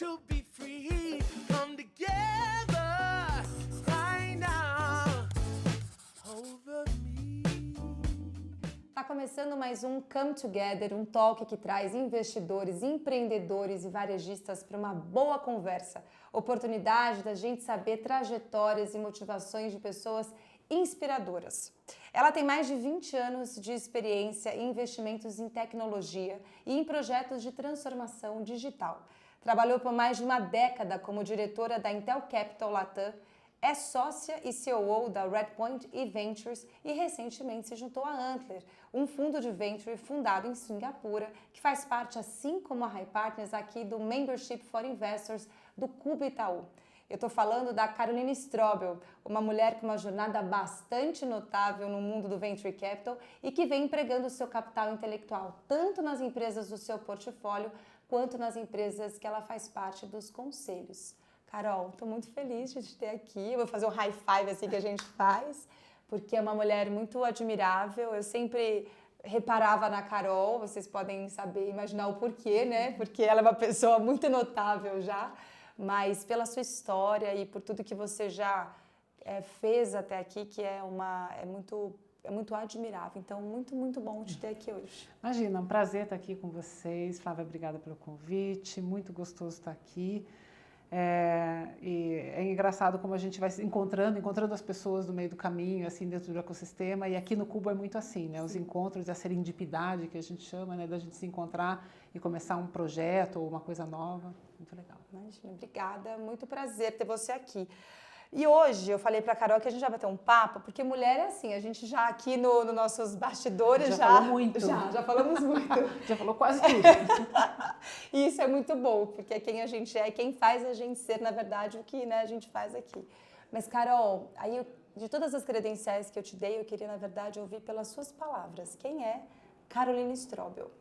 to be free. Come together right now over me. Tá começando mais um Come Together, um talk que traz investidores, empreendedores e varejistas para uma boa conversa. Oportunidade da gente saber trajetórias e motivações de pessoas inspiradoras. Ela tem mais de 20 anos de experiência em investimentos em tecnologia e em projetos de transformação digital. Trabalhou por mais de uma década como diretora da Intel Capital Latam, é sócia e COO da Redpoint Ventures e recentemente se juntou à Antler, um fundo de venture fundado em Singapura, que faz parte, assim como a High Partners, aqui do Membership for Investors do Cubo Itaú. Eu estou falando da Caroline Strobel, uma mulher com uma jornada bastante notável no mundo do Venture Capital e que vem empregando o seu capital intelectual, tanto nas empresas do seu portfólio, quanto nas empresas que ela faz parte dos conselhos. Carol, estou muito feliz de te ter aqui. Eu vou fazer um high five assim que a gente faz, porque é uma mulher muito admirável. Eu sempre reparava na Carol, vocês podem saber, imaginar o porquê, né? Porque ela é uma pessoa muito notável já, mas pela sua história e por tudo que você já fez até aqui, que é muito admirável. Então, muito bom te ter aqui hoje. Imagina, um prazer estar aqui com vocês. Flávia, obrigada pelo convite. Muito gostoso estar aqui. E é engraçado como a gente vai se encontrando as pessoas no meio do caminho, assim, dentro do ecossistema, e aqui no Cubo é muito assim, né? Sim. Os encontros, a serendipidade que a gente chama, né? Da gente se encontrar e começar um projeto ou uma coisa nova, muito legal. Imagina, obrigada, muito prazer ter você aqui. E hoje eu falei pra Carol que a gente vai bater um papo, porque mulher é assim, a gente já aqui nos nossos bastidores falou muito. Já falamos muito. Já falou quase tudo. E isso é muito bom, porque é quem a gente é, quem faz a gente ser, na verdade, o que a gente faz aqui. Mas, Carol, aí de todas as credenciais que eu te dei, eu queria, na verdade, ouvir pelas suas palavras. Quem é Caroline Strobel?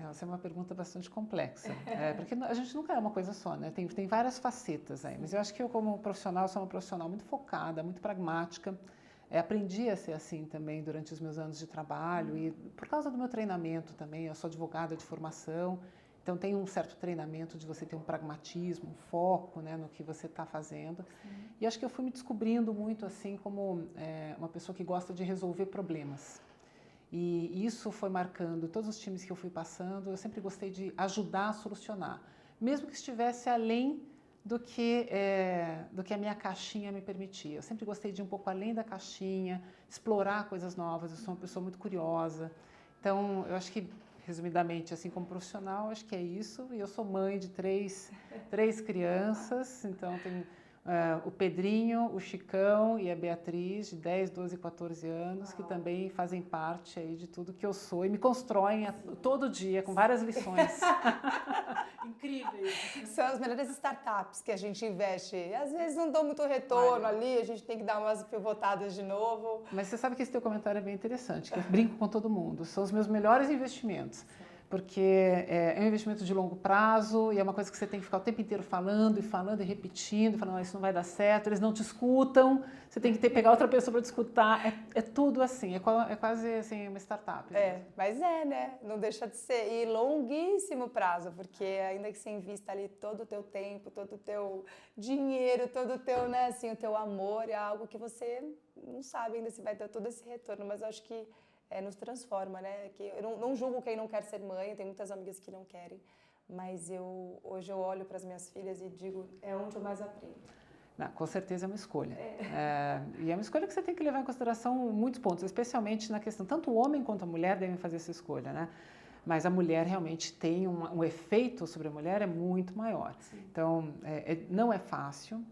Essa é uma pergunta bastante complexa, porque a gente nunca é uma coisa só, né? Tem várias facetas aí, mas eu acho que eu, como profissional, sou uma profissional muito focada, muito pragmática. Aprendi a ser assim também durante os meus anos de trabalho e por causa do meu treinamento também. Eu sou advogada de formação, então tem um certo treinamento de você ter um pragmatismo, um foco, né, no que você está fazendo. Sim. E acho que eu fui me descobrindo muito assim como uma pessoa que gosta de resolver problemas. E isso foi marcando todos os times que eu fui passando. Eu sempre gostei de ajudar a solucionar, mesmo que estivesse além do que a minha caixinha me permitia. Eu sempre gostei de ir um pouco além da caixinha, explorar coisas novas. Eu sou uma pessoa muito curiosa. Então, eu acho que, resumidamente, assim como profissional, acho que é isso. E eu sou mãe de três crianças, então tenho o Pedrinho, o Chicão e a Beatriz, de 10, 12 e 14 anos, que também fazem parte aí de tudo que eu sou e me constroem todo dia com várias lições. Incríveis. São as melhores startups que a gente investe. Às vezes não dão muito retorno ali, a gente tem que dar umas pivotadas de novo. Mas você sabe que esse teu comentário é bem interessante, que eu brinco com todo mundo. São os meus melhores investimentos. Porque é um investimento de longo prazo e é uma coisa que você tem que ficar o tempo inteiro falando e repetindo, falando, isso não vai dar certo, eles não te escutam, você tem que pegar outra pessoa para te escutar, é tudo assim, é quase assim, uma startup. Mas né? Não deixa de ser, e longuíssimo prazo, porque ainda que você invista ali todo o teu tempo, todo o teu dinheiro, todo o teu, né, assim, o teu amor, é algo que você não sabe ainda se vai ter todo esse retorno, mas eu acho que nos transforma, né? Que eu não julgo quem não quer ser mãe, tem muitas amigas que não querem, mas hoje eu olho para as minhas filhas e digo, é onde eu mais aprendo. Não, com certeza é uma escolha. E é uma escolha que você tem que levar em consideração muitos pontos, especialmente na questão, tanto o homem quanto a mulher devem fazer essa escolha, né? Mas a mulher realmente tem um efeito sobre a mulher é muito maior. Sim. Então, não é fácil,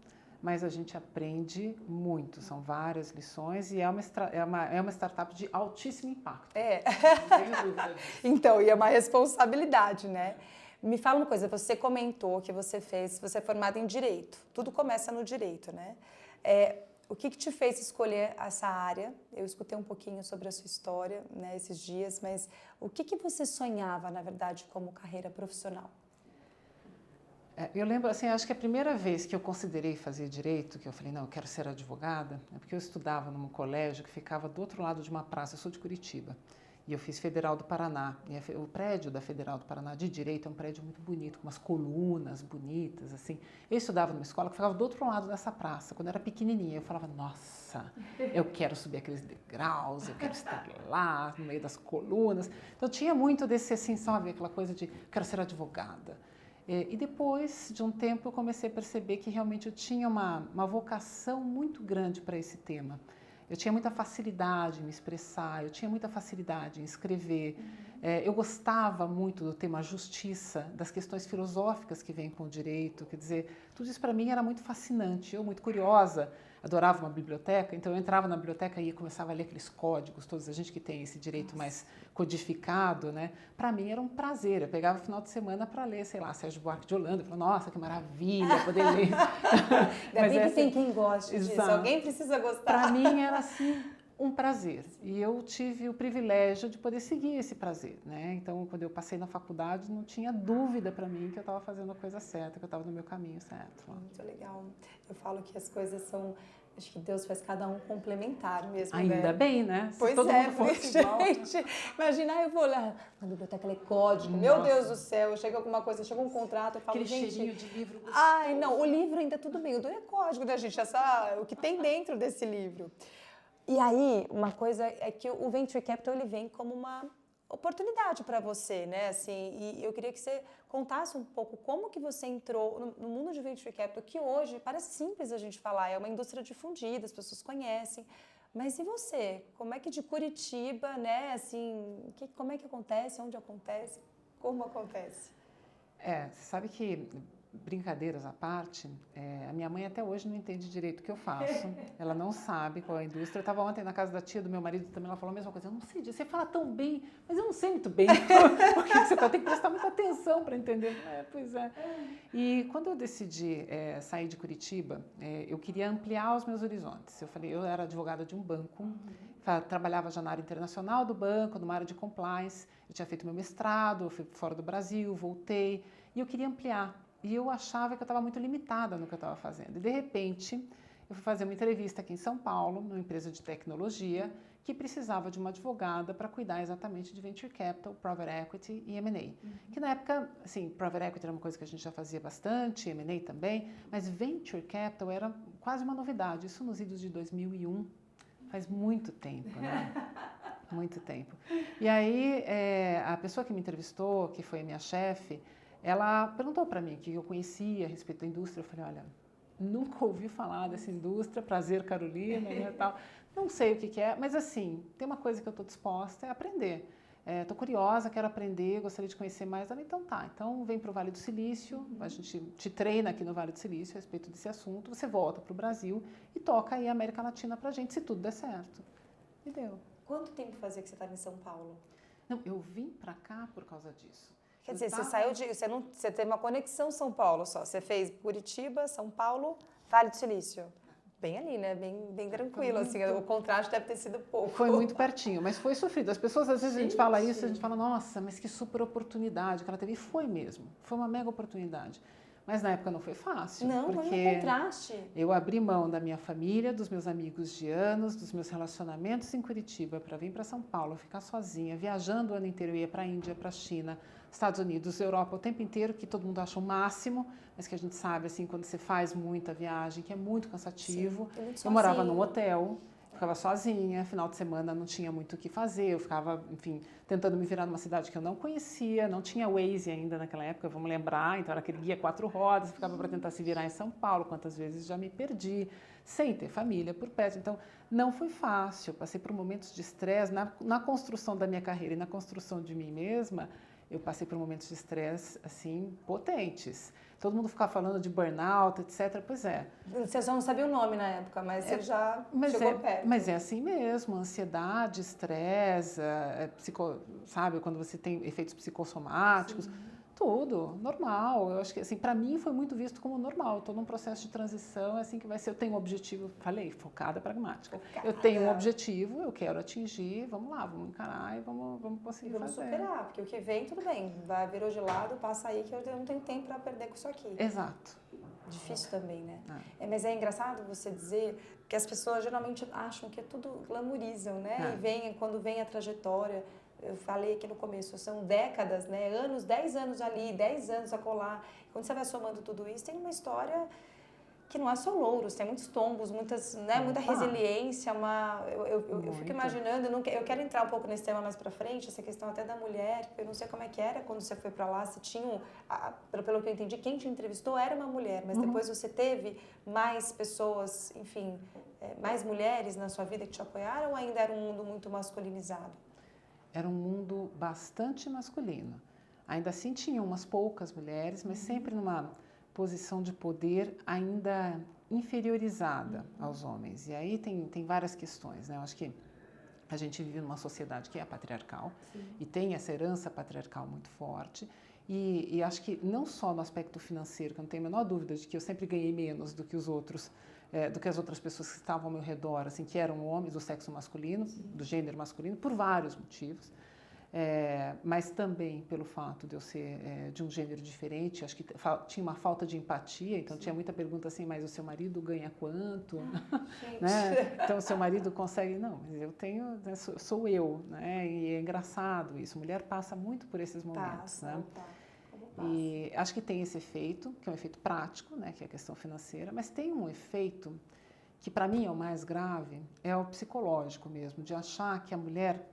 mas a gente aprende muito, são várias lições e é uma startup de altíssimo impacto. Não tenho dúvida disso. Então, e é uma responsabilidade, né? Me fala uma coisa, você comentou que você é formada em Direito, tudo começa no Direito, né? O que te fez escolher essa área? Eu escutei um pouquinho sobre a sua história, né, esses dias, mas o que você sonhava, na verdade, como carreira profissional? Eu lembro, assim, acho que a primeira vez que eu considerei fazer direito, que eu falei, não, eu quero ser advogada, é porque eu estudava num colégio que ficava do outro lado de uma praça, eu sou de Curitiba, E eu fiz Federal do Paraná. E o prédio da Federal do Paraná de Direito é um prédio muito bonito, com umas colunas bonitas, assim. Eu estudava numa escola que ficava do outro lado dessa praça. Quando eu era pequenininha, eu falava, nossa, eu quero subir aqueles degraus, eu quero estar lá, no meio das colunas. Então, tinha muito desse, assim, sabe, aquela coisa de, quero ser advogada. E depois de um tempo, eu comecei a perceber que realmente eu tinha uma vocação muito grande para esse tema. Eu tinha muita facilidade em me expressar, eu tinha muita facilidade em escrever. Eu gostava muito do tema justiça, das questões filosóficas que vêm com o direito. Quer dizer, tudo isso para mim era muito fascinante. Eu, muito curiosa, adorava uma biblioteca, então eu entrava na biblioteca e começava a ler aqueles códigos, todos a gente que tem esse direito mais codificado, né? Para mim era um prazer. Eu pegava o final de semana para ler, sei lá, Sérgio Buarque de Holanda. Eu falava, nossa, que maravilha poder ler. Ainda bem que tem quem goste disso. Exato. Alguém precisa gostar. Para mim era assim um prazer. E eu tive o privilégio de poder seguir esse prazer, né? Então, quando eu passei na faculdade, não tinha dúvida para mim que eu estava fazendo a coisa certa, que eu estava no meu caminho certo. Muito legal. Eu falo que as coisas são... Acho que Deus faz cada um complementar mesmo, Ainda né? bem, né? Se Pois todo é, mundo fosse igual. gente, imagina, eu vou lá na biblioteca ler código, meu Deus do céu, chega alguma coisa, chega um contrato, eu falo, Aquele gente... cheirinho de livro gostoso. Ai, não, o livro ainda tudo bem, o do é código, né, gente? O que tem dentro desse livro. E aí, uma coisa é que o Venture Capital, ele vem como uma oportunidade para você, né? Assim, e eu queria que você contasse um pouco como que você entrou no mundo de Venture Capital, que hoje parece simples a gente falar, é uma indústria difundida, as pessoas conhecem. Mas e você? Como é que de Curitiba, né? Assim, como é que acontece? Onde acontece? Como acontece? Você sabe que, brincadeiras à parte, a minha mãe até hoje não entende direito o que eu faço. Ela não sabe qual é a indústria. Eu estava ontem na casa da tia do meu marido também, ela falou a mesma coisa. Eu não sei, você fala tão bem, mas eu não sei muito bem o que você fala. Tem que prestar muita atenção para entender. Pois é. E quando eu decidi sair de Curitiba, eu queria ampliar os meus horizontes. Eu falei, eu era advogada de um banco, trabalhava já na área internacional do banco, numa área de compliance. Eu tinha feito meu mestrado, eu fui fora do Brasil, voltei, e eu queria ampliar. E eu achava que eu estava muito limitada no que eu estava fazendo. E, de repente, eu fui fazer uma entrevista aqui em São Paulo, numa empresa de tecnologia, que precisava de uma advogada para cuidar exatamente de Venture Capital, Private Equity e M&A. Que na época, assim, Private Equity era uma coisa que a gente já fazia bastante, M&A também, mas Venture Capital era quase uma novidade. Isso nos idos de 2001, faz muito tempo, né? Muito tempo. E aí, a pessoa que me entrevistou, que foi a minha chefe, ela perguntou para mim o que eu conhecia a respeito da indústria. Eu falei, olha, nunca ouvi falar dessa indústria, prazer, Carolina, né, tal. Não sei o que é, mas assim, tem uma coisa que eu estou disposta a aprender. Estou curiosa, quero aprender, gostaria de conhecer mais. Ela, então tá, então vem para o Vale do Silício, a gente te treina aqui no Vale do Silício a respeito desse assunto, você volta para o Brasil e toca aí a América Latina para a gente, se tudo der certo. E deu. Quanto tempo fazia que você estava em São Paulo? Não, eu vim para cá por causa disso. Quer dizer, você saiu você teve uma conexão São Paulo só. Você fez Curitiba, São Paulo, Vale do Silício. Bem ali, né? Bem tranquilo, assim. O contraste deve ter sido pouco. Foi muito pertinho, mas foi sofrido. As pessoas, às vezes, a gente fala isso, a gente fala, nossa, mas que super oportunidade que ela teve. E foi mesmo. Foi uma mega oportunidade. Mas na época não foi fácil. Não, porque mas um contraste. Eu abri mão da minha família, dos meus amigos de anos, dos meus relacionamentos em Curitiba para vir para São Paulo, ficar sozinha, viajando o ano inteiro. Eu ia para a Índia, para a China, Estados Unidos, Europa o tempo inteiro, que todo mundo acha o máximo, mas que a gente sabe, assim, quando você faz muita viagem, que é muito cansativo. Sim, muito eu morava num hotel, ficava sozinha, final de semana não tinha muito o que fazer, eu ficava, enfim, tentando me virar numa cidade que eu não conhecia, não tinha Waze ainda naquela época, vamos lembrar, então era aquele guia 4 rodas, ficava para tentar se virar em São Paulo, quantas vezes já me perdi, sem ter família por perto. Então, não foi fácil, passei por momentos de estresse, na construção da minha carreira e na construção de mim mesma, eu passei por momentos de estresse, assim, potentes. Todo mundo ficava falando de burnout, etc. Pois é. Você só não sabia o nome na época, mas você já chegou perto. Mas é assim mesmo, ansiedade, estresse, sabe, quando você tem efeitos psicossomáticos, tudo, normal. Eu acho que, assim, para mim foi muito visto como normal. Estou num processo de transição, assim, que vai ser, eu tenho um objetivo, falei, focada, pragmática. Eu tenho um objetivo, eu quero atingir, vamos lá, vamos encarar e vamos conseguir vamos fazer. superar, porque o que vem, tudo bem, vai virou de lado, passa aí que eu não tenho tempo para perder com isso aqui. Exato. Difícil também, né? Mas é engraçado você dizer que as pessoas geralmente acham que é tudo glamourizam, né? E quando vem a trajetória, eu falei aqui no começo, são décadas, né? Anos, 10 anos ali, 10 anos acolá. Quando você vai somando tudo isso, tem uma história que não é só louros, tem muitos tombos, muita resiliência, eu fico imaginando, eu quero entrar um pouco nesse tema mais pra frente, essa questão até da mulher, eu não sei como é que era quando você foi pra lá, se tinha, pelo que eu entendi, quem te entrevistou era uma mulher, mas depois você teve mais pessoas, enfim, mais mulheres na sua vida que te apoiaram ou ainda era um mundo muito masculinizado? Era um mundo bastante masculino. Ainda assim tinha umas poucas mulheres, mas sempre numa posição de poder ainda inferiorizada aos homens. E aí tem várias questões, né? Eu acho que a gente vive numa sociedade que é patriarcal. Sim. E tem essa herança patriarcal muito forte. E acho que não só no aspecto financeiro, que eu não tenho a menor dúvida de que eu sempre ganhei menos do que os outros, do que as outras pessoas que estavam ao meu redor, assim, que eram homens do sexo masculino, sim, do gênero masculino, por vários motivos. Mas também pelo fato de eu ser de um gênero diferente, acho que tinha uma falta de empatia, então sim, tinha muita pergunta assim, mas o seu marido ganha quanto? Né? Então o seu marido consegue? Não, mas eu tenho, né, sou eu, né? E é engraçado isso, mulher passa muito por esses momentos, né? E acho que tem esse efeito, que é um efeito prático, né? Que é a questão financeira, mas tem um efeito que para mim é o mais grave, é o psicológico mesmo, de achar que a mulher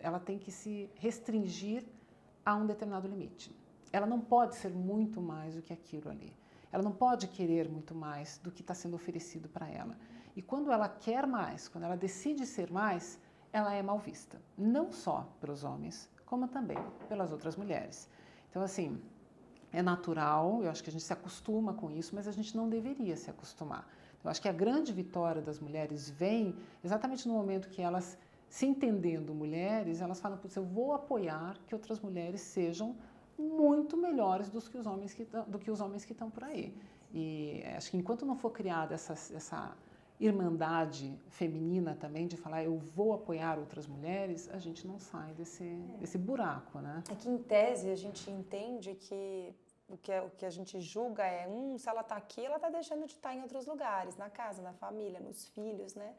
ela tem que se restringir a um determinado limite. Ela não pode ser muito mais do que aquilo ali. Ela não pode querer muito mais do que está sendo oferecido para ela. E quando ela quer mais, quando ela decide ser mais, ela é mal vista. Não só pelos homens, como também pelas outras mulheres. Então, assim, é natural, eu acho que a gente se acostuma com isso, mas a gente não deveria se acostumar. Eu acho que a grande vitória das mulheres vem exatamente no momento que elas, se entendendo mulheres, elas falam, putz, eu vou apoiar que outras mulheres sejam muito melhores do que os homens que estão por aí. E acho que enquanto não for criada essa irmandade feminina também, de falar eu vou apoiar outras mulheres, a gente não sai desse buraco, né? É que em tese a gente entende que o que a gente julga é, se ela está aqui, ela está deixando de estar em outros lugares, na casa, na família, nos filhos, né?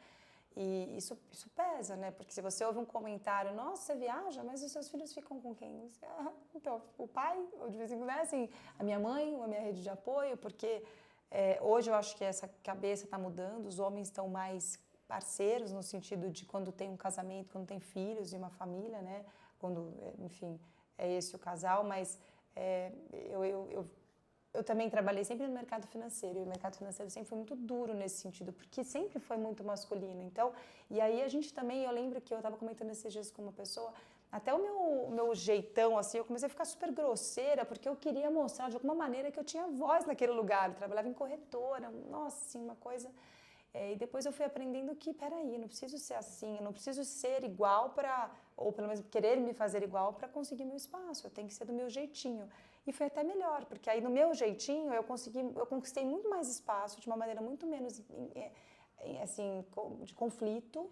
E isso pesa, né? Porque se você ouve um comentário, nossa, você viaja, mas os seus filhos ficam com quem? Você, então, o pai, ou de vez em quando, né? Assim, a minha mãe, a minha rede de apoio, porque hoje eu acho que essa cabeça está mudando, os homens estão mais parceiros no sentido de quando tem um casamento, quando tem filhos e uma família, né? Quando, enfim, é esse o casal, mas eu também trabalhei sempre no mercado financeiro, e o mercado financeiro sempre foi muito duro nesse sentido, porque sempre foi muito masculino. Então, e aí a gente também, eu lembro que eu estava comentando esses dias com uma pessoa, até o meu jeitão, assim, eu comecei a ficar super grosseira, porque eu queria mostrar de alguma maneira que eu tinha voz naquele lugar, eu trabalhava em corretora, nossa, assim, uma coisa... e depois eu fui aprendendo que, peraí, não preciso ser assim, eu não preciso ser igual ou pelo menos querer me fazer igual para conseguir meu espaço, eu tenho que ser do meu jeitinho. E foi até melhor, porque aí no meu jeitinho eu conquistei muito mais espaço, de uma maneira muito menos, assim, de conflito,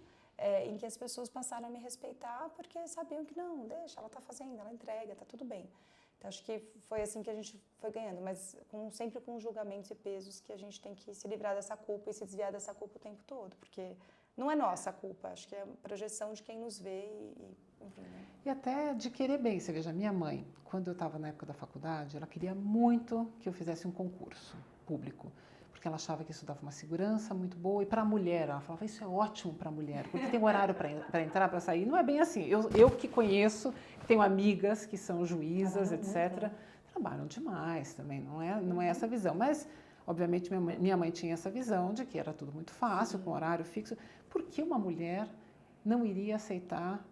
em que as pessoas passaram a me respeitar, porque sabiam que não, deixa, ela está fazendo, ela entrega, está tudo bem. Então, acho que foi assim que a gente foi ganhando, mas sempre com julgamentos e pesos que a gente tem que se livrar dessa culpa e se desviar dessa culpa o tempo todo, porque não é nossa a culpa, acho que é a projeção de quem nos vê enfim, né? E até de querer bem. Você veja, minha mãe, quando eu estava na época da faculdade, ela queria muito que eu fizesse um concurso público, porque ela achava que isso dava uma segurança muito boa, e para a mulher, ela falava, isso é ótimo para a mulher, porque tem horário para entrar, para sair. Não é bem assim. Eu que conheço, tenho amigas que são juízas, etc., trabalham demais também, não é essa visão. Mas, obviamente, minha mãe tinha essa visão de que era tudo muito fácil, com horário fixo. Por que uma mulher não iria aceitar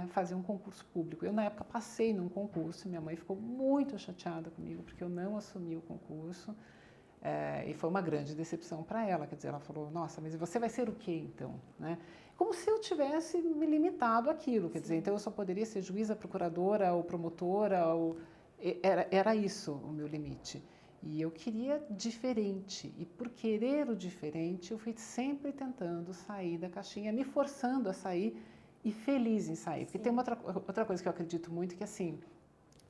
fazer um concurso público? Eu, na época, passei num concurso, minha mãe ficou muito chateada comigo, porque eu não assumi o concurso, e foi uma grande decepção para ela. Quer dizer, ela falou, nossa, mas você vai ser o quê, então? Né? Como se eu tivesse me limitado àquilo, quer dizer, então eu só poderia ser juíza, procuradora ou promotora, era isso o meu limite. E eu queria diferente, e por querer o diferente, eu fui sempre tentando sair da caixinha, me forçando a sair e feliz em sair. Porque tem uma outra coisa que eu acredito muito, que assim,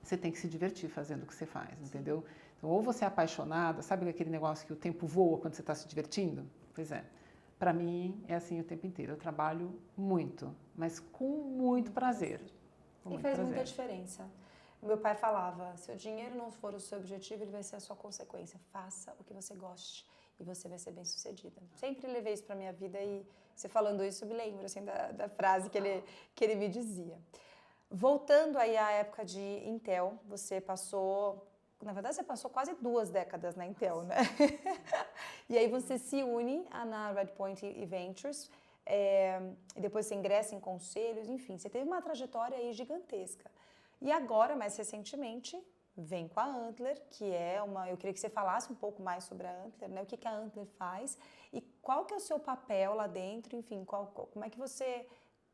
você tem que se divertir fazendo o que você faz, entendeu? Então, ou você é apaixonada, sabe aquele negócio que o tempo voa quando você está se divertindo? Pois é, para mim é assim o tempo inteiro. Eu trabalho muito, mas com muito prazer. Com E muito faz prazer. muita diferença. Meu pai falava, se o dinheiro não for o seu objetivo, ele vai ser a sua consequência. Faça o que você goste e você vai ser bem-sucedida. Sempre levei isso para minha vida e você falando isso, eu me lembro assim, da frase que ele me dizia. Voltando aí à época de Intel, você passou... Na verdade, você passou quase 2 décadas na Intel, né? E aí você se une na Redpoint Ventures, e depois você ingressa em conselhos, enfim, você teve uma trajetória aí gigantesca. E agora, mais recentemente, vem com a Antler, que é uma... Eu queria que você falasse um pouco mais sobre a Antler, né? O que a Antler faz e qual que é o seu papel lá dentro, enfim, como é que você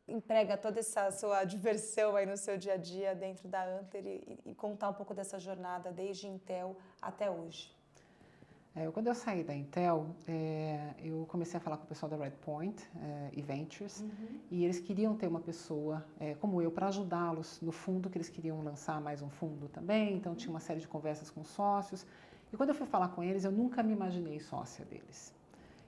emprega toda essa sua diversão aí no seu dia a dia dentro da Antler e contar um pouco dessa jornada desde Intel até hoje. Quando eu saí da Intel, eu comecei a falar com o pessoal da Redpoint e Ventures, e eles queriam ter uma pessoa como eu para ajudá-los no fundo, que eles queriam lançar mais um fundo também, então tinha uma série de conversas com sócios. E quando eu fui falar com eles, eu nunca me imaginei sócia deles.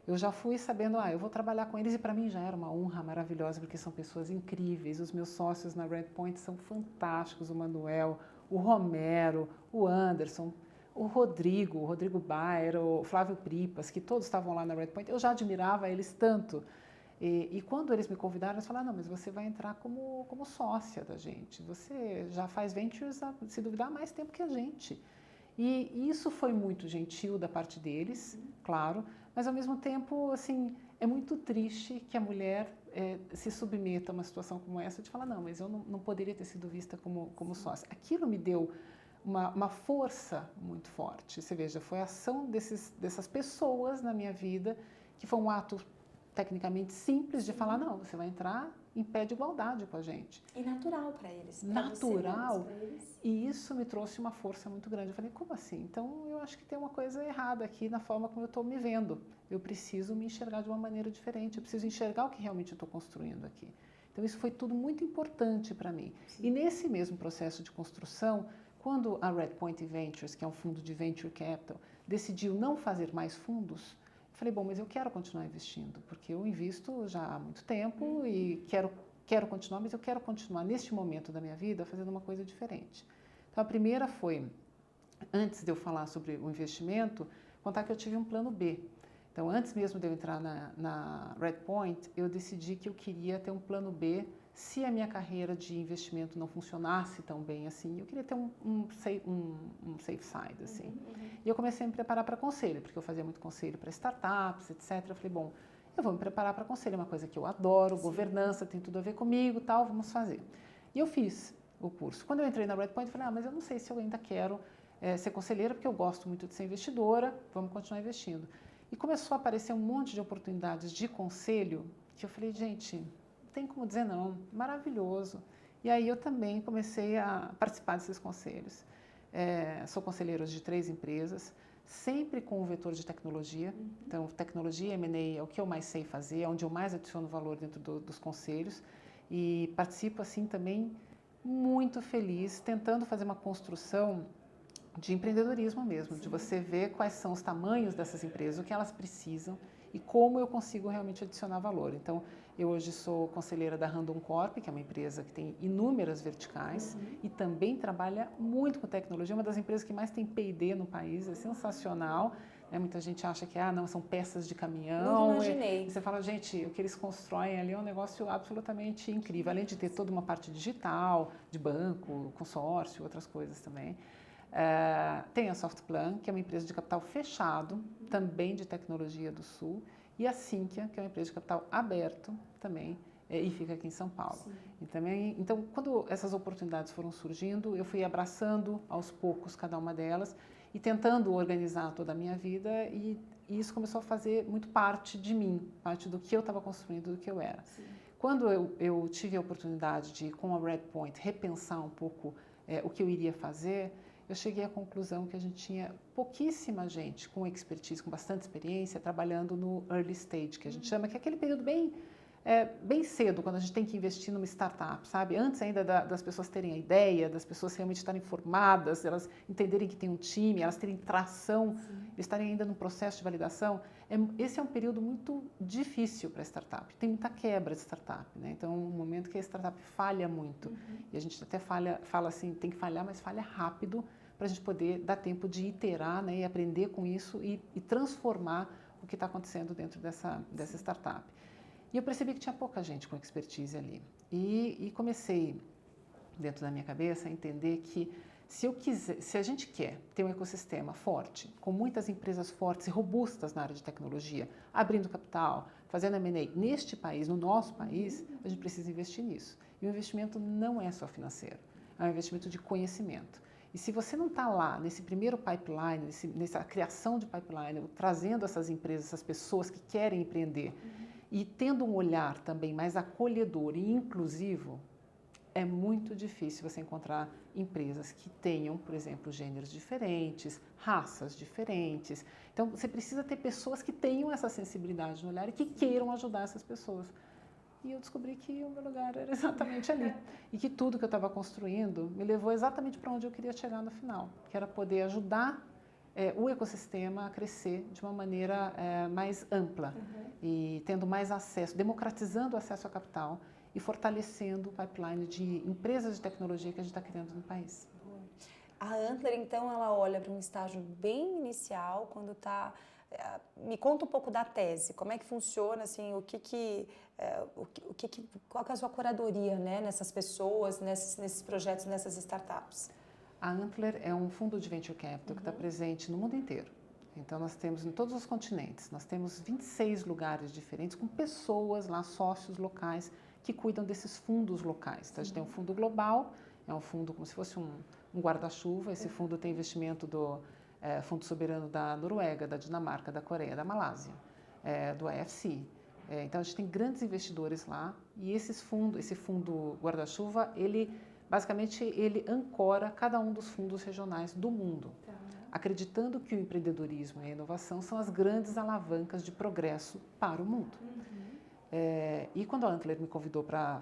Eu já fui sabendo, eu vou trabalhar com eles, e para mim já era uma honra maravilhosa, porque são pessoas incríveis. Os meus sócios na Redpoint são fantásticos, o Manuel, o Romero, o Anderson, o Rodrigo Baer, o Flávio Pripas, que todos estavam lá na Redpoint. Eu já admirava eles tanto. E quando eles me convidaram, eles falaram, não, mas você vai entrar como sócia da gente. Você já faz ventures, se duvidar, há mais tempo que a gente. E isso foi muito gentil da parte deles, claro, mas ao mesmo tempo, assim, é muito triste que a mulher se submeta a uma situação como essa de falar, não, mas eu não poderia ter sido vista como sócia. Aquilo me deu uma força muito forte. Você veja, foi a ação dessas pessoas na minha vida, que foi um ato tecnicamente simples de falar, não, você vai entrar em pé de igualdade com a gente. E natural para eles. Natural. E isso me trouxe uma força muito grande. Eu falei, como assim? Então, eu acho que tem uma coisa errada aqui na forma como eu estou me vendo. Eu preciso me enxergar de uma maneira diferente. Eu preciso enxergar o que realmente eu estou construindo aqui. Então, isso foi tudo muito importante para mim. Sim. E nesse mesmo processo de construção, quando a Redpoint Ventures, que é um fundo de Venture Capital, decidiu não fazer mais fundos, eu falei, bom, mas eu quero continuar investindo, porque eu invisto já há muito tempo e quero continuar, mas eu quero continuar neste momento da minha vida fazendo uma coisa diferente. Então, a primeira foi, antes de eu falar sobre o investimento, contar que eu tive um plano B. Então, antes mesmo de eu entrar na Redpoint, eu decidi que eu queria ter um plano B se a minha carreira de investimento não funcionasse tão bem assim. Eu queria ter um safe side, assim. E eu comecei a me preparar para conselho, porque eu fazia muito conselho para startups, etc. Eu falei, bom, eu vou me preparar para conselho, é uma coisa que eu adoro, sim, governança, tem tudo a ver comigo, tal, vamos fazer. E eu fiz o curso. Quando eu entrei na Redpoint, eu falei, mas eu não sei se eu ainda quero ser conselheira, porque eu gosto muito de ser investidora, vamos continuar investindo. E começou a aparecer um monte de oportunidades de conselho, que eu falei, gente, não tem como dizer não, maravilhoso. E aí eu também comecei a participar desses conselhos. Sou conselheira de 3 empresas, sempre com o vetor de tecnologia. Então, tecnologia e M&A é o que eu mais sei fazer, é onde eu mais adiciono valor dentro dos conselhos. E participo, assim, também muito feliz, tentando fazer uma construção de empreendedorismo mesmo, de você ver quais são os tamanhos dessas empresas, o que elas precisam e como eu consigo realmente adicionar valor. Então, eu hoje sou conselheira da Randon Corp, que é uma empresa que tem inúmeras verticais e também trabalha muito com tecnologia, uma das empresas que mais tem P&D no país, é sensacional. Muita gente acha que, não, são peças de caminhão. Nunca imaginei. E você fala, gente, o que eles constroem ali é um negócio absolutamente incrível, além de ter toda uma parte digital, de banco, consórcio, outras coisas também. Tem a Softplan, que é uma empresa de capital fechado, também de tecnologia do Sul, e a Sinqia, que é uma empresa de capital aberto também, e fica aqui em São Paulo. E também, então, quando essas oportunidades foram surgindo, eu fui abraçando aos poucos cada uma delas e tentando organizar toda a minha vida, e isso começou a fazer muito parte de mim, parte do que eu estava construindo, do que eu era. Sim. Quando eu tive a oportunidade de, com a Redpoint, repensar um pouco o que eu iria fazer, eu cheguei à conclusão que a gente tinha pouquíssima gente com expertise, com bastante experiência, trabalhando no early stage, que a gente chama, que é aquele período bem bem cedo, quando a gente tem que investir numa startup, sabe? Antes ainda das pessoas terem a ideia, das pessoas realmente estarem formadas, elas entenderem que tem um time, elas terem tração, estarem ainda no processo de validação. Esse é um período muito difícil para a startup. Tem muita quebra de startup, né? Então, é um momento que a startup falha muito. E a gente até fala assim, tem que falhar, mas falha rápido para a gente poder dar tempo de iterar, né? E aprender com isso e transformar o que está acontecendo dentro dessa startup. E eu percebi que tinha pouca gente com expertise ali. E comecei, dentro da minha cabeça, a entender que se a gente quer ter um ecossistema forte, com muitas empresas fortes e robustas na área de tecnologia, abrindo capital, fazendo M&A neste país, no nosso país, a gente precisa investir nisso. E o investimento não é só financeiro, é um investimento de conhecimento. E se você não está lá, nesse primeiro pipeline, nessa criação de pipeline, trazendo essas empresas, essas pessoas que querem empreender, e tendo um olhar também mais acolhedor e inclusivo, é muito difícil você encontrar empresas que tenham, por exemplo, gêneros diferentes, raças diferentes. Então, você precisa ter pessoas que tenham essa sensibilidade no olhar e que queiram ajudar essas pessoas. E eu descobri que o meu lugar era exatamente ali. E que tudo que eu estava construindo me levou exatamente para onde eu queria chegar no final, que era poder ajudar o ecossistema a crescer de uma maneira mais ampla e tendo mais acesso, democratizando o acesso a capital e fortalecendo o pipeline de empresas de tecnologia que a gente está criando no país. A Antler, então, ela olha para um estágio bem inicial, quando está... Me conta um pouco da tese, como é que funciona, assim, qual que é a sua curadoria, né, nessas pessoas, nesses projetos, nessas startups? A Antler é um fundo de venture capital que está presente no mundo inteiro. Então, nós temos em todos os continentes, nós temos 26 lugares diferentes com pessoas lá, sócios locais, que cuidam desses fundos locais. Então, a gente tem um fundo global, é um fundo como se fosse um guarda-chuva. Esse fundo tem investimento do Fundo Soberano da Noruega, da Dinamarca, da Coreia, da Malásia, do AFC. Então, a gente tem grandes investidores lá e esse fundo guarda-chuva, basicamente, ele ancora cada um dos fundos regionais do mundo, acreditando que o empreendedorismo e a inovação são as grandes alavancas de progresso para o mundo. E quando a Antler me convidou para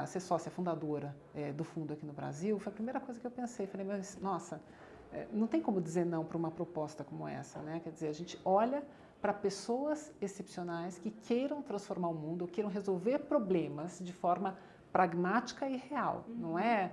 ser sócia fundadora do fundo aqui no Brasil, foi a primeira coisa que eu pensei. Falei, mas, nossa, não tem como dizer não para uma proposta como essa, né? Quer dizer, a gente olha para pessoas excepcionais que queiram transformar o mundo, queiram resolver problemas de forma pragmática e real. Não é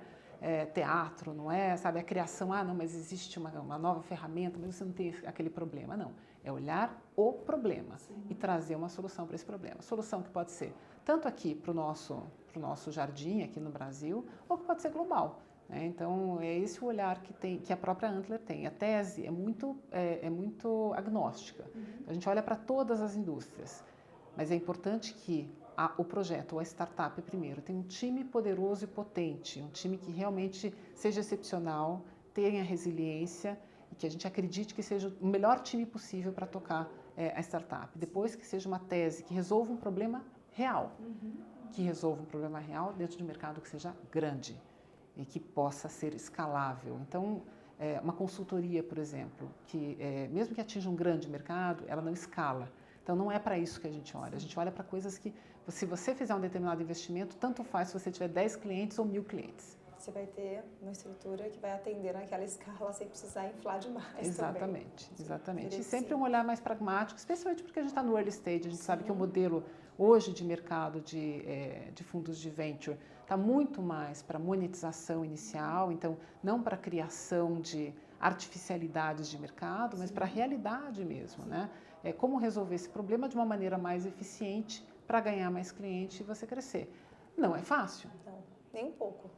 teatro, não é, sabe, a criação, não, mas existe uma nova ferramenta, mas você não tem aquele problema. Não, é olhar o problema e trazer uma solução para esse problema. Solução que pode ser tanto aqui para o nosso jardim, aqui no Brasil, ou que pode ser global. Né? Então, é esse o olhar que a própria Antler tem. A tese é muito agnóstica. A gente olha para todas as indústrias, mas é importante que o projeto ou a startup, primeiro, tem um time poderoso e potente, um time que realmente seja excepcional, tenha resiliência e que a gente acredite que seja o melhor time possível para tocar a startup. Depois, que seja uma tese que resolva um problema real, dentro de um mercado que seja grande e que possa ser escalável. Então, uma consultoria, por exemplo, que mesmo que atinja um grande mercado, ela não escala. Então, não é para isso que a gente olha. A gente olha para coisas que, se você fizer um determinado investimento, tanto faz se você tiver 10 clientes ou 1.000 clientes. Você vai ter uma estrutura que vai atender naquela escala sem precisar inflar demais. Exatamente, também. exatamente. E sempre um olhar mais pragmático, especialmente porque a gente está no early stage. A gente sabe que o modelo hoje de mercado de fundos de venture está muito mais para monetização inicial, então não para criação de artificialidades de mercado, mas para a realidade mesmo, né? Como resolver esse problema de uma maneira mais eficiente para ganhar mais cliente e você crescer. Não é fácil. Não, nem um pouco.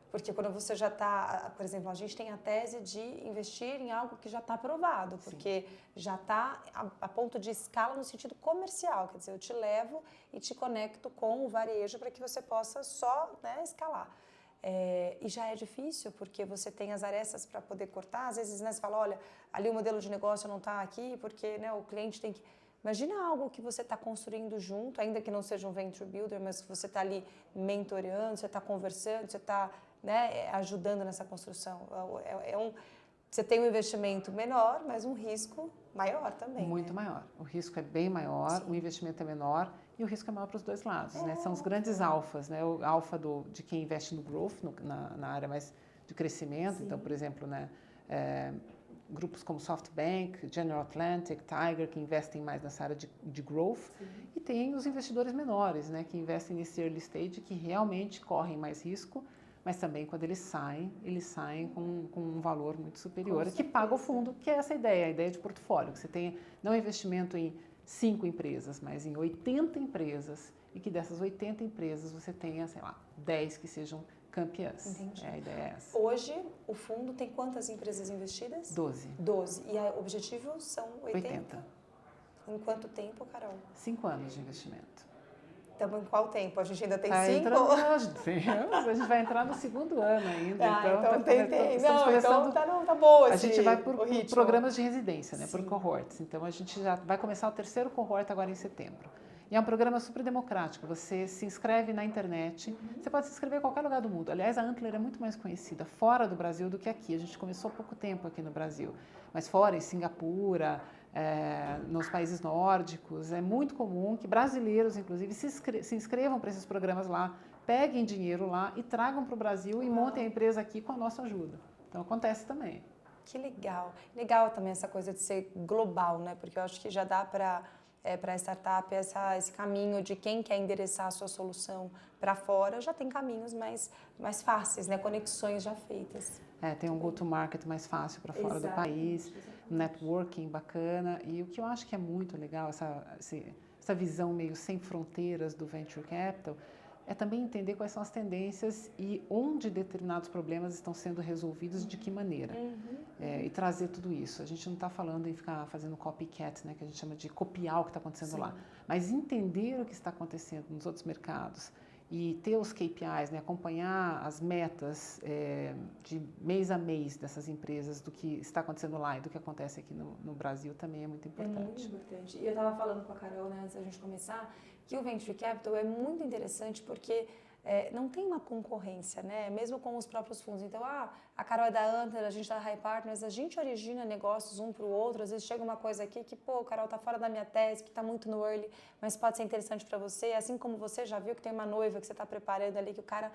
Porque quando você já está, por exemplo, a gente tem a tese de investir em algo que já está aprovado, porque já está a ponto de escala no sentido comercial, quer dizer, eu te levo e te conecto com o varejo para que você possa só, né, escalar. E já é difícil, porque você tem as arestas para poder cortar, às vezes, né, você fala, olha, ali o modelo de negócio não está aqui, porque, né, o cliente tem que... Imagina algo que você está construindo junto, ainda que não seja um venture builder, mas que você está ali mentoreando, você está conversando, você está, né, ajudando nessa construção. Você tem um investimento menor, mas um risco maior também. Muito maior. O risco é bem maior, o investimento é menor e o risco é maior para os dois lados, né? São os grandes alfas, né? O alfa de quem investe no growth, na área mais de crescimento. Sim. Então, por exemplo, né, grupos como SoftBank, General Atlantic, Tiger, que investem mais nessa área de growth. Sim. E tem os investidores menores, né, que investem nesse early stage, que realmente correm mais risco, mas também quando eles saem com um valor muito superior, que paga o fundo, que é essa ideia, a ideia de portfólio, que você tem não investimento em 5 empresas, mas em 80 empresas, e que dessas 80 empresas você tenha, sei lá, 10 que sejam campeãs. Entendi. A ideia é essa. Hoje, o fundo tem quantas empresas investidas? 12. 12. E o objetivo são 80? Em quanto tempo, Carol? 5 anos de investimento. Estamos em qual tempo? A gente ainda tem 5? A gente vai entrar no segundo ano ainda. Então tem. Tá A boa gente vai por programas de residência, né? Por cohorts. Então a gente já vai começar o terceiro cohort agora em setembro. E é um programa super democrático. Você se inscreve na internet. Você pode se inscrever em qualquer lugar do mundo. Aliás, a Antler é muito mais conhecida fora do Brasil do que aqui. A gente começou há pouco tempo aqui no Brasil. Mas fora, em Singapura, nos países nórdicos, é muito comum que brasileiros, inclusive, se inscrevam para esses programas lá, peguem dinheiro lá e tragam para o Brasil e montem a empresa aqui com a nossa ajuda. Então, acontece também. Que legal. Legal também essa coisa de ser global, né? Porque eu acho que já dá para a startup esse caminho de quem quer endereçar a sua solução para fora, já tem caminhos mais fáceis, né? Conexões já feitas. Tem um go-to-market mais fácil para fora do país, networking bacana. E o que eu acho que é muito legal, essa visão meio sem fronteiras do Venture Capital, é também entender quais são as tendências e onde determinados problemas estão sendo resolvidos, de que maneira. E trazer tudo isso. A gente não está falando em ficar fazendo copycat, né, que a gente chama de copiar o que está acontecendo lá, mas entender o que está acontecendo nos outros mercados e ter os KPIs, né, acompanhar as metas de mês a mês dessas empresas, do que está acontecendo lá e do que acontece aqui no Brasil, também é muito importante. É muito importante. E eu estava falando com a Carol, né, antes da gente começar, que o Venture Capital é muito interessante porque não tem uma concorrência, né? Mesmo com os próprios fundos. Então, a Carol é da Antler, a gente é da High Partners, a gente origina negócios um para o outro. Às vezes chega uma coisa aqui que, Carol, tá fora da minha tese, que tá muito no early, mas pode ser interessante para você. Assim como você já viu que tem uma noiva que você está preparando ali, que o cara,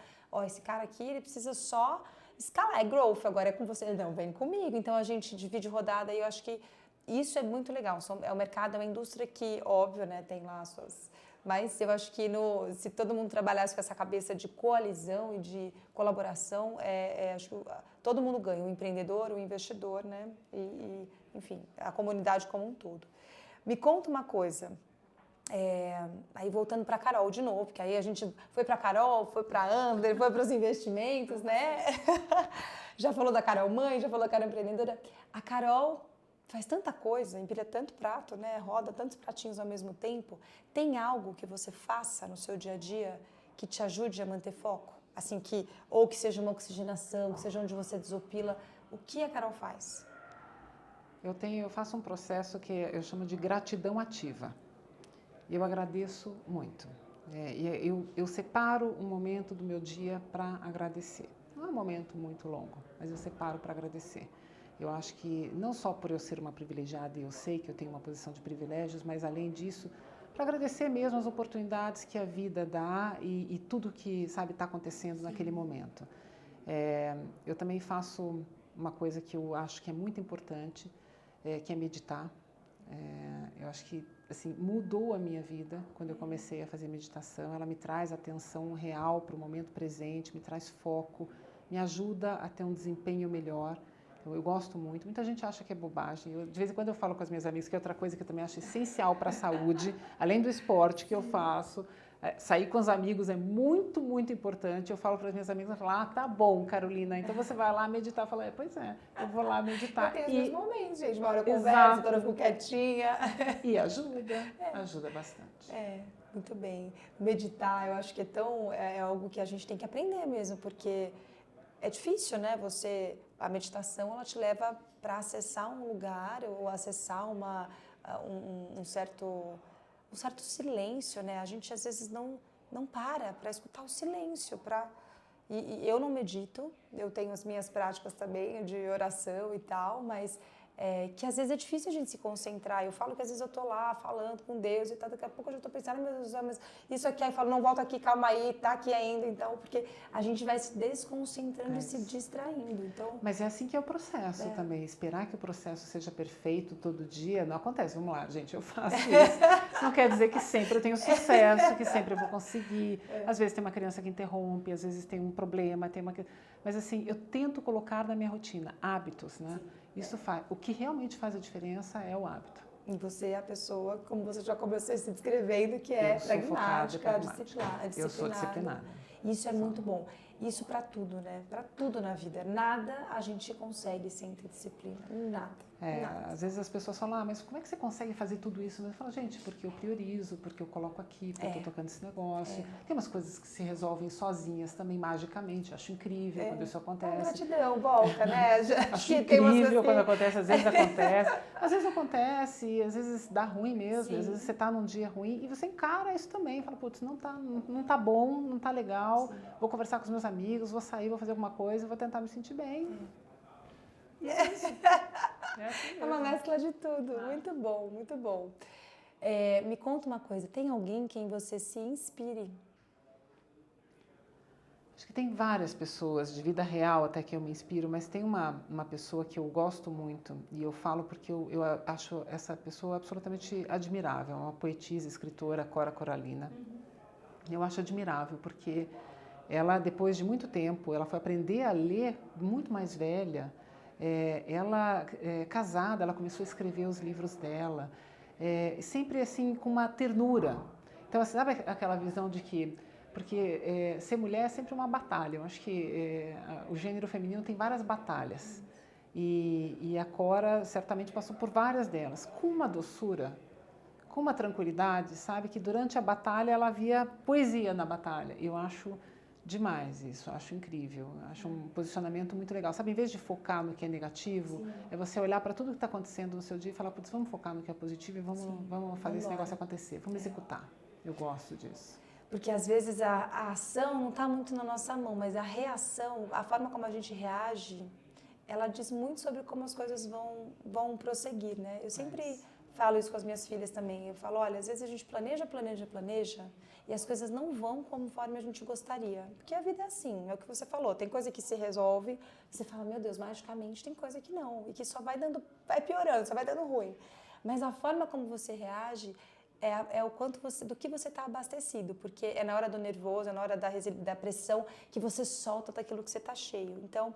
esse cara aqui, ele precisa só escalar, é growth, agora é com você. Não, vem comigo. Então, a gente divide rodada e eu acho que isso é muito legal. É um mercado, é uma indústria que, óbvio, né, tem lá as suas... Mas eu acho que se todo mundo trabalhasse com essa cabeça de coalizão e de colaboração, acho que todo mundo ganha, o empreendedor, o investidor, né? Enfim, a comunidade como um todo. Me conta uma coisa, aí voltando para a Carol de novo, porque aí a gente foi para a Carol, foi para a Antler, foi para os investimentos, né? Já falou da Carol mãe, já falou da Carol empreendedora. A Carol faz tanta coisa, empilha tanto prato, né? Roda tantos pratinhos ao mesmo tempo. Tem algo que você faça no seu dia a dia que te ajude a manter foco? Assim, ou que seja uma oxigenação, que seja onde você desopila. O que a Carol faz? Eu faço um processo que eu chamo de gratidão ativa. Eu agradeço muito. Eu separo um momento do meu dia para agradecer. Não é um momento muito longo, mas eu separo para agradecer. Eu acho que não só por eu ser uma privilegiada e eu sei que eu tenho uma posição de privilégios, mas além disso, para agradecer mesmo as oportunidades que a vida dá e tudo que, está acontecendo naquele momento. Eu também faço uma coisa que eu acho que é muito importante, que é meditar. Eu acho que assim, mudou a minha vida quando eu comecei a fazer meditação. Ela me traz atenção real para o momento presente, me traz foco, me ajuda a ter um desempenho melhor. Eu gosto muito. Muita gente acha que é bobagem. De vez em quando eu falo com as minhas amigas que é outra coisa que eu também acho essencial para a saúde, além do esporte que eu faço. Sair com os amigos é muito, muito importante. Eu falo para as minhas amigas, tá bom, Carolina, então você vai lá meditar. Eu falo, pois é, eu vou lá meditar. Eu tenho os meus momentos, gente. Uma hora eu converso, outra eu fico quietinha. E ajuda bastante. Muito bem. Meditar, eu acho que é algo que a gente tem que aprender mesmo, porque é difícil, né? A meditação, ela te leva para acessar um lugar ou acessar um certo silêncio, né? A gente às vezes não para escutar o silêncio, e eu não medito, eu tenho as minhas práticas também de oração e tal, mas que às vezes é difícil a gente se concentrar. Eu falo que às vezes eu tô lá falando com Deus e tal, daqui a pouco eu já tô pensando, meu Deus do céu, mas isso aqui, aí eu falo, não, volta aqui, calma aí, tá aqui ainda, então, porque a gente vai se desconcentrando e se distraindo, então... Mas é assim que é o processo também, esperar que o processo seja perfeito todo dia, não acontece. Vamos lá, gente, eu faço isso. Não quer dizer que sempre eu tenho sucesso, que sempre eu vou conseguir. Às vezes tem uma criança que interrompe, às vezes tem um problema, mas assim, eu tento colocar na minha rotina hábitos, né? Isso faz. O que realmente faz a diferença é o hábito. E você é a pessoa, como você já começou se descrevendo, que é pragmática, disciplinada. Eu sou disciplinada. Isso é muito bom. Isso para tudo, né? Para tudo na vida. Nada a gente consegue sem ter disciplina. Nada. Às vezes as pessoas falam, mas como é que você consegue fazer tudo isso? Eu falo, gente, porque eu priorizo, porque eu coloco aqui, porque eu estou tocando esse negócio. Tem umas coisas que se resolvem sozinhas também, magicamente. Acho incrível quando isso acontece. Gratidão, volta, né? Acho incrível quando acontece, às vezes acontece. Às vezes acontece, às vezes dá ruim mesmo. Às vezes você está num dia ruim e você encara isso também. Fala, putz, não tá bom, não tá legal. Vou conversar com os meus amigos, vou sair, vou fazer alguma coisa, vou tentar me sentir bem. E é isso. É uma mescla de tudo. Muito bom, muito bom. Me conta uma coisa, tem alguém quem você se inspire? Acho que tem várias pessoas de vida real até que eu me inspiro, mas tem uma pessoa que eu gosto muito e eu falo porque eu acho essa pessoa absolutamente admirável, uma poetisa, escritora, Cora Coralina. Eu acho admirável porque ela, depois de muito tempo, ela foi aprender a ler muito mais velha. Ela, casada, ela começou a escrever os livros dela, sempre assim com uma ternura. Então, assim, sabe aquela visão de que... Porque ser mulher é sempre uma batalha. Eu acho que o gênero feminino tem várias batalhas. E a Cora certamente passou por várias delas, com uma doçura, com uma tranquilidade, sabe? Que durante a batalha ela havia poesia na batalha. Eu acho demais isso, acho incrível, acho um posicionamento muito legal. Sabe, em vez de focar no que é negativo, é você olhar para tudo que está acontecendo no seu dia e falar, putz, vamos focar no que é positivo e vamos fazer esse negócio acontecer, vamos executar. Eu gosto disso. Porque às vezes a ação não está muito na nossa mão, mas a reação, a forma como a gente reage, ela diz muito sobre como as coisas vão prosseguir, né? Eu sempre falo isso com as minhas filhas também. Eu falo, olha, às vezes a gente planeja e as coisas não vão conforme a gente gostaria. Porque a vida é assim, é o que você falou. Tem coisa que se resolve, você fala, meu Deus, magicamente tem coisa que não. E que só vai piorando, só vai dando ruim. Mas a forma como você reage é o quanto do que você está abastecido. Porque é na hora do nervoso, é na hora da pressão que você solta daquilo que você está cheio. Então,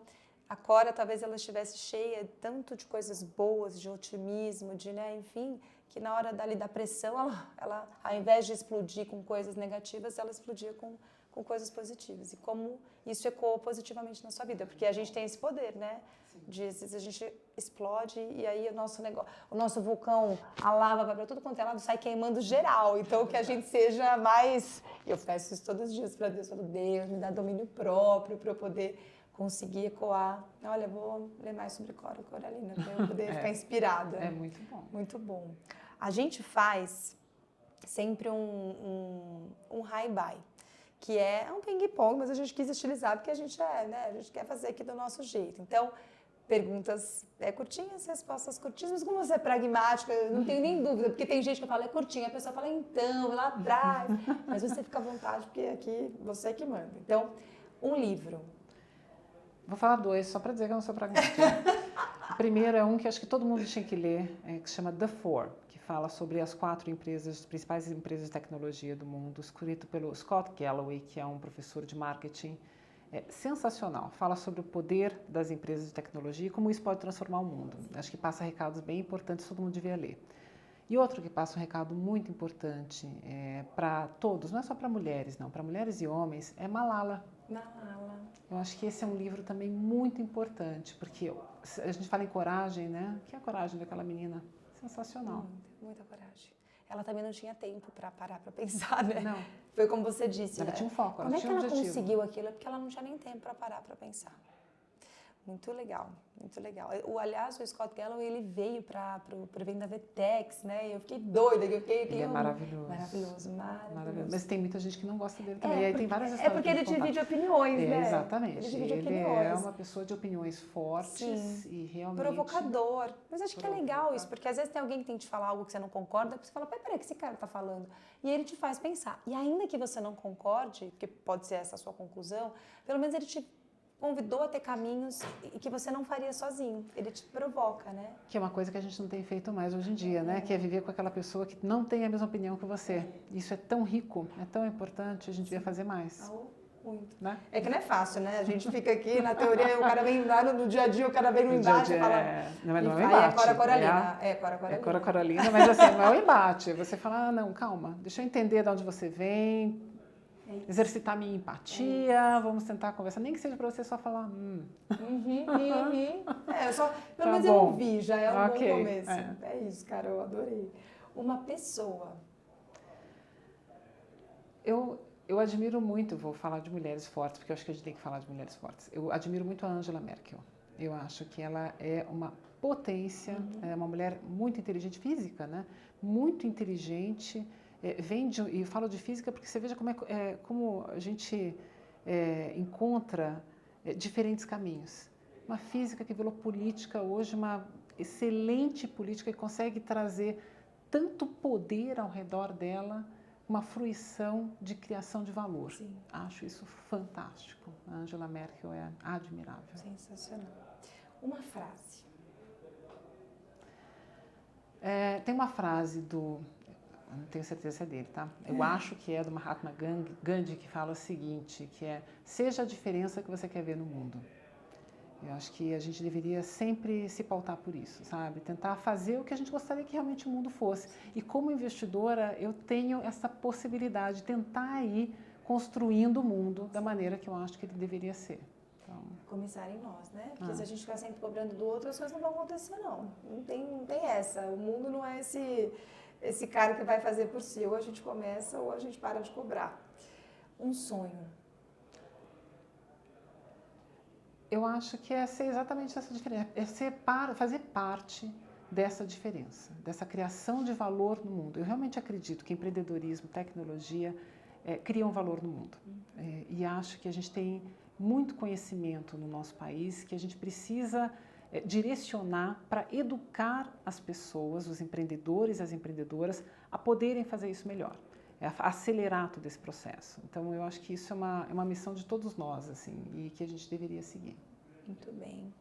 a Cora, talvez ela estivesse cheia tanto de coisas boas, de otimismo, né, enfim, que na hora da pressão, ela, ao invés de explodir com coisas negativas, ela explodia com coisas positivas. E como isso ecoou positivamente na sua vida, porque a gente tem esse poder, né? De às vezes a gente explode e aí o nosso vulcão, a lava vai para tudo quanto é lado, sai queimando geral. Então, que a gente seja mais... Eu peço isso todos os dias para Deus, falo, Deus, me dá domínio próprio para eu poder conseguir ecoar. Olha, vou ler mais sobre Cora Coralina, para eu poder ficar inspirada. É muito bom. Muito bom. A gente faz sempre um hi-bye, que é um ping-pong, mas a gente quis estilizar porque a gente né? A gente quer fazer aqui do nosso jeito. Então, perguntas curtinhas, respostas curtinhas, mas como você é pragmática, eu não tenho nem dúvida, porque tem gente que fala, é curtinha, a pessoa fala, então, lá atrás. Mas você fica à vontade, porque aqui você é que manda. Então, um livro. Vou falar dois, só para dizer que eu não sou pragmática. O primeiro é um que acho que todo mundo tinha que ler, que se chama The Four, que fala sobre as 4 empresas, as principais empresas de tecnologia do mundo, escrito pelo Scott Galloway, que é um professor de marketing sensacional. Fala sobre o poder das empresas de tecnologia e como isso pode transformar o mundo. Acho que passa recados bem importantes, todo mundo devia ler. E outro que passa um recado muito importante para todos, não é só para mulheres, não, para mulheres e homens, é Malala. Malala. Eu acho que esse é um livro também muito importante, porque a gente fala em coragem, né? O que é a coragem daquela menina? Sensacional. Muita coragem. Ela também não tinha tempo para parar para pensar, né? Não. Foi como você disse. Ela tinha um foco, Como ela é que tinha um ela objetivo. conseguiu aquilo? É porque ela não tinha nem tempo para parar para pensar. Muito legal, muito legal. Aliás, o Scott Galloway, ele veio para o evento da VTEX, né? E eu fiquei doida, Ele é maravilhoso. Maravilhoso. Mas tem muita gente que não gosta dele também. E aí tem várias histórias. É porque ele divide opiniões, né? Exatamente. Ele divide Ele opiniões. é uma pessoa de opiniões fortes. Sim. E realmente... Provocador. Mas acho que é legal isso, porque às vezes tem alguém que tem que te falar algo que você não concorda, você fala, peraí, o que esse cara tá falando? E ele te faz pensar. E ainda que você não concorde, porque pode ser essa a sua conclusão, pelo menos ele te convidou a ter caminhos que você não faria sozinho. Ele te provoca, né? Que é uma coisa que a gente não tem feito mais hoje em dia, né? Que é viver com aquela pessoa que não tem a mesma opinião que você. Isso é tão rico, é tão importante, a gente devia fazer mais. Muito. Né? É que não é fácil, né? A gente fica aqui, na teoria, o cara vem lá no dia a dia, o cara vem no embate e fala... Não é um Aí embate. é Cora Coralina. É Cora Coralina, mas assim, não é um embate. Você fala, não, calma, deixa eu entender de onde você vem, exercitar minha empatia, vamos tentar conversar, nem que seja para você só falar, pelo menos eu ouvi, já é um bom começo. É isso, cara, eu adorei. Uma pessoa. Eu admiro muito, vou falar de mulheres fortes, porque eu acho que a gente tem que falar de mulheres fortes. Eu admiro muito a Angela Merkel. Eu acho que ela é uma potência, é uma mulher muito inteligente, física, né? Muito inteligente. E eu falo de física porque você veja como a gente encontra diferentes caminhos. Uma física que virou política hoje, uma excelente política que consegue trazer tanto poder ao redor dela, uma fruição de criação de valor. Sim. Acho isso fantástico. A Angela Merkel é admirável. Sensacional. Uma frase. Tem uma frase do... não tenho certeza se é dele, tá? Eu acho que é do Mahatma Gandhi, que fala o seguinte, que é: seja a diferença que você quer ver no mundo. Eu acho que a gente deveria sempre se pautar por isso, sabe? Tentar fazer o que a gente gostaria que realmente o mundo fosse. E como investidora, eu tenho essa possibilidade de tentar ir construindo o mundo da maneira que eu acho que ele deveria ser. Então... Começar em nós, né? Porque se a gente ficar sempre cobrando do outro, as coisas não vão acontecer, não. Não tem essa. O mundo não é esse cara que vai fazer por si. Ou a gente começa ou a gente para de cobrar. Um sonho. Eu acho que é ser exatamente essa diferença. É fazer parte dessa diferença, dessa criação de valor no mundo. Eu realmente acredito que empreendedorismo, tecnologia criam valor no mundo. E acho que a gente tem muito conhecimento no nosso país que a gente precisa direcionar para educar as pessoas, os empreendedores e as empreendedoras, a poderem fazer isso melhor, acelerar todo esse processo. Então, eu acho que isso é uma missão de todos nós, assim, e que a gente deveria seguir. Muito bem.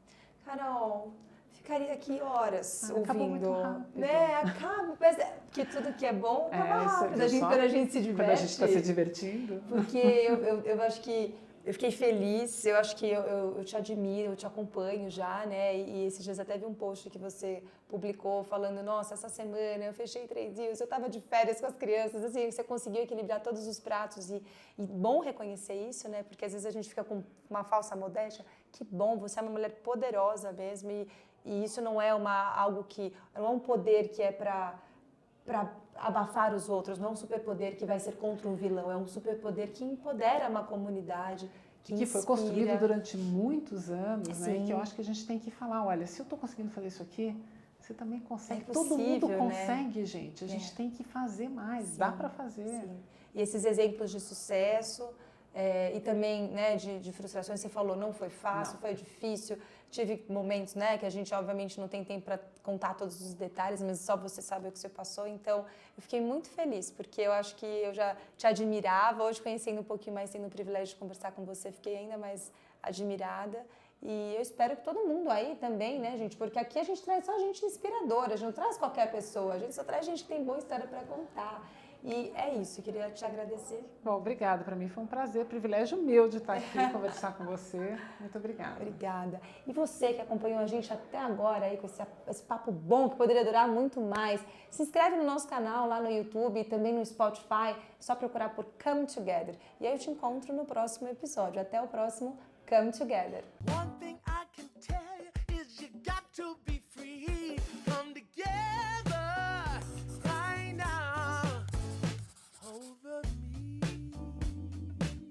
Carol, ficaria aqui horas ouvindo. Acabou muito rápido. Né? Acaba, mas porque tudo que é bom acaba rápido. Quando a gente se diverte. Quando a gente está se divertindo. Porque eu acho que eu fiquei feliz, eu acho que eu te admiro, eu te acompanho já, né? E esses dias até vi um post que você publicou falando, nossa, essa semana eu fechei 3 dias, eu estava de férias com as crianças, assim, você conseguiu equilibrar todos os pratos e bom reconhecer isso, né? Porque às vezes a gente fica com uma falsa modéstia. Que bom, você é uma mulher poderosa mesmo e isso não é não é um poder que é para abafar os outros, não é um superpoder que vai ser contra um vilão, é um superpoder que empodera uma comunidade, que foi construído durante muitos anos, né? E que eu acho que a gente tem que falar, olha, se eu estou conseguindo fazer isso aqui, você também consegue. É possível, todo mundo né? consegue, gente. A gente tem que fazer mais, dá para fazer. Sim. E esses exemplos de sucesso e também, né, de frustrações, você falou, não foi fácil, foi difícil. Tive momentos, né, que a gente obviamente não tem tempo para contar todos os detalhes, mas só você sabe o que você passou. Então, eu fiquei muito feliz, porque eu acho que eu já te admirava. Hoje, conhecendo um pouquinho mais, tendo o privilégio de conversar com você, fiquei ainda mais admirada. E eu espero que todo mundo aí também, né, gente? Porque aqui a gente traz só gente inspiradora, a gente não traz qualquer pessoa, a gente só traz gente que tem boa história para contar. E é isso, eu queria te agradecer. Bom, obrigada. Para mim foi um prazer, privilégio meu de estar aqui conversar com você. Muito obrigada. Obrigada. E você que acompanhou a gente até agora aí com esse papo bom que poderia durar muito mais, se inscreve no nosso canal lá no YouTube e também no Spotify, é só procurar por Come Together. E aí eu te encontro no próximo episódio. Até o próximo Come Together.